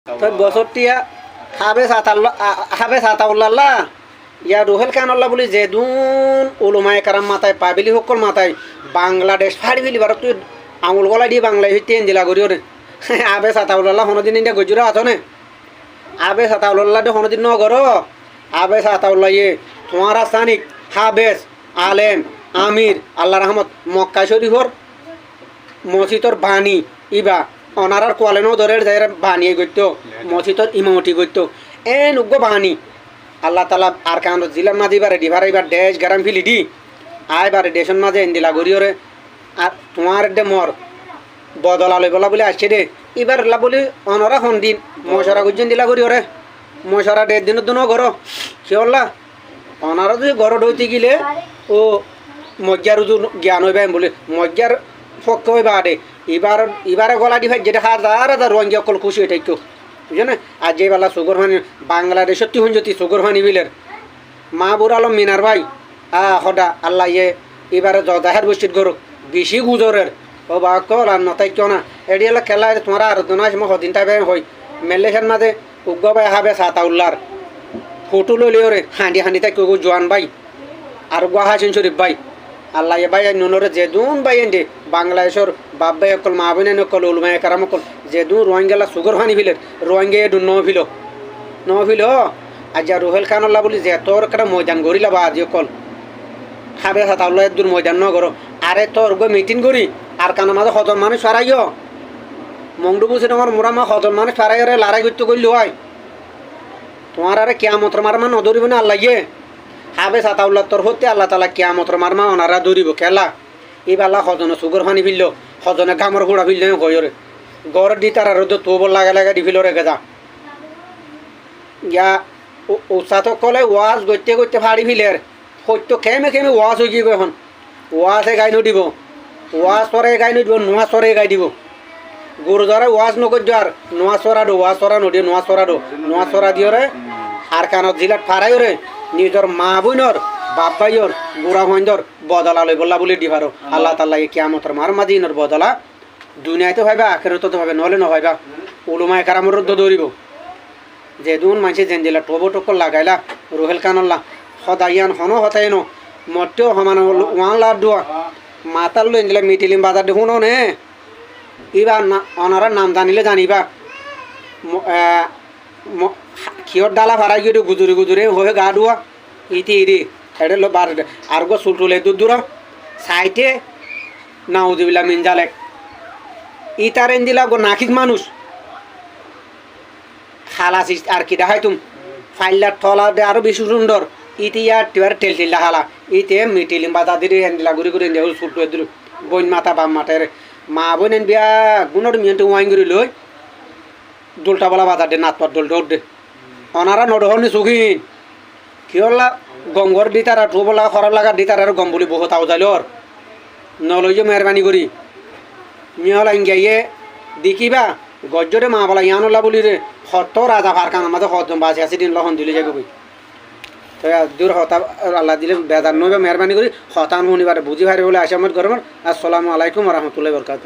তো বছরটিয়া হাবে সাতাউল্লাহ ইয়া রুহেল কানুল্লাহ বলি যেদুন উলুমায়ে কারাম মাথায় পাবিলি সকল মাথায় বাংলাদেশ ফাড়ি ফেলি ভারত তুই আঙুল গলা দিয়ে বাংলায় হইতে দিলা করিও রে আবে সাতাউল্লাহ হনদিন ইন্ডিয়া গজুরা আছো নে আবে সাতাউল্লাহ দে হনদিন ন গর আবে সাতাউল্লাহ ইয়ে তোমার সানিক হাবেস আলেম আমির আল্লাহ রহমত মক্কা শরীফর মসজিদর বাণী ইবা অনারার কোয়ালেনও ধরে যাই বানিয়ে গইত মসজিদর ইমামতি গইত এন উগ্র বাণী আল্লাহ তালা আর কান জিলার মাঝে এবারে ডিভার এবার দেশ গ্রাম ফিলি দি আইবারে দেশের মাঝে এন্দিলা গড়িওরে আর তোমার দে মর বদলা লই বলা বলে আসছে দে এবার লা বলি অনরা দিন মশরা গুজন দিলা গড়িওরে মশরা 1.5 দিনের দিনও ঘর সে বললা অনারা যদি ঘর ঢইতে গেলে ও মজ্জার জ্ঞান হইবা বলে মজ্জার পক্ষ হইবা আরে এবারে গলা দি ভাই যেটা হাজার হাজার রঙে অকল খুশি হয়ে থাকতো বুঝছো না আর যে বেলা সুগর ফানি বাংলাদেশের তিহঞ্জতি সুগর ফানি বিলের মাহবুর আলম মিনার ভাই হদা আল্লাহ ইয়ে এবারে জজাহের বস্তিত গরু বেশি গুজরের ও বা কল আর নতাই কেউ না এটি হলো খেলা তোমার আর দোনাস মই সদিন টাইপে হই মেলেখান মাঝে উগ্র ভাই হাবে সাতাউল্লার ফটো লইলেও রে হাঁদি তাই কেউ জোয়ান ভাই আর গুয়া হাসিন শরীফ ভাই আল্লাহ ভাই নুনরে যেদুন ভাই এনে বাংলাদেশের বাপ ভাই অকল মা বোন অকল উলমায়ে কারাম অকল যেদুন রোহিঙ্গালা সুগর ফানি ফিলের রোহিঙ্গা এডু ন ফিল আজ রুহেল খানুল্লাহ বলি যে তোর একটা ময়দান গড়িলা বা আজি অকল খাবে সাতাউল্লাহ দূর ময়দান ন করো আরে তোর গো মিটিং করি আর কানের মাঝে সজন মানুষ ফারাইও মংডু বুঝে তোমার মোরা মা সজন মানুষ ফারাই রে লড়াই করতে করলি হয় তোমার আরে কিয়ামতর মারমা নধরিব না আল্লাহ ইয়ে হাবে সাতাউল্লাহ তোর হতে আল্লাহ তালা কিয়ামতর মারমা ওনারা ধরিব খেলা এই বেলা সজনে সুগর ফানি ফিরল সজনে গামর ঘোড়া ফিরলে গয়রে গড় দি তার রোদ তোবর লাগা দি ফিল রে গেজা ইয়া উৎসাহ কলে ওয়াজ গইতে ফাড়ি ফিলের সত্য খেমে ওয়াজ হয়ে গিয়ে এখন ওয়াজে গাই নদিব ওয়াজ সরে গাই নদিব নোয়া সরে গাই দিব গুরুদ্বারে ওয়াজ নগর আর নোয়া সরা দো ওয়াজ সরা নদী নোয়া সরা দিও রে আর কানত জিলাত ফারাই রে নিজের মা বোনর বাপ ভাইয়র বুড়া ভয়ন্দর বদলা লই বললা বলে দিবারো আল্লাহ তাল্লাহ কিয়ামতর মার মাদিনর বদলা দুনিয়াতে ভাইবা আখেরাতে তো ভাবে নহলে নহয়বা উলুমায়ে কারামর দৌড়িব যেদুন মানুষে জেনজিলা টবো টকল লাগাইলা রুহেল কানুল্লাহ সদাইয়ান হনো হতাইন মতেও সমান ওয়ান লাভ দোয়া মাতাল লৈ এনজিলা মিটিলিম বাজার দেখুন নে এবার অনারা নাম জানিলে জানিবা ক্ষীয়র ডালা ফারাই গিয়ে গুজুরে হয়ে গা ধোয়া ইতি এটা লো বার আর গো চুলটুলে দূর সাইটে নাউজুবিল্লাহ মিনজালে ইতার এনজিলা গো নাকিক মানুষ খালাসি আর কি দেখাই তুম ফাইলার থলা দে আরো বেশি সুন্দর ইতি আর টিয়ার টেলটিলা হালা ইতে মিটিলিম বাজা দিদি এনজিলা ঘুরি এনে চুলটু দূর বইন মাথা বাম মাথায় মা বোন এন বিয়া গুণর মিয়ন্টে ওয়াইন করে লই দোলটা বলা বাজার দে নাত পাত দোলটা দে অনারা নডহনি সুখিন কি হল্লা গঙ্গর দিতার আর টোব লাগা খরাব লাগা দিতার আর গম বলি বহুত আওজাইল নলই যে মেহরবানি করি মিহলা ইঙ্গাইয়ে দেখিবা গজ্জরে মা বলা ইয়ানল্লা বলি রে হত রাজা ভার কান আমাদের হত বাঁচে আছে দিন লহন দিলে যাবে তো দূর হতা আল্লাহ দিলে বেদার নইবা মেহরবানি করি হতান শুনিবার বুঝি ভাই বলে আসে আমার গরমের আসসালামু আলাইকুম রহমতুল্লাহ বরকাত।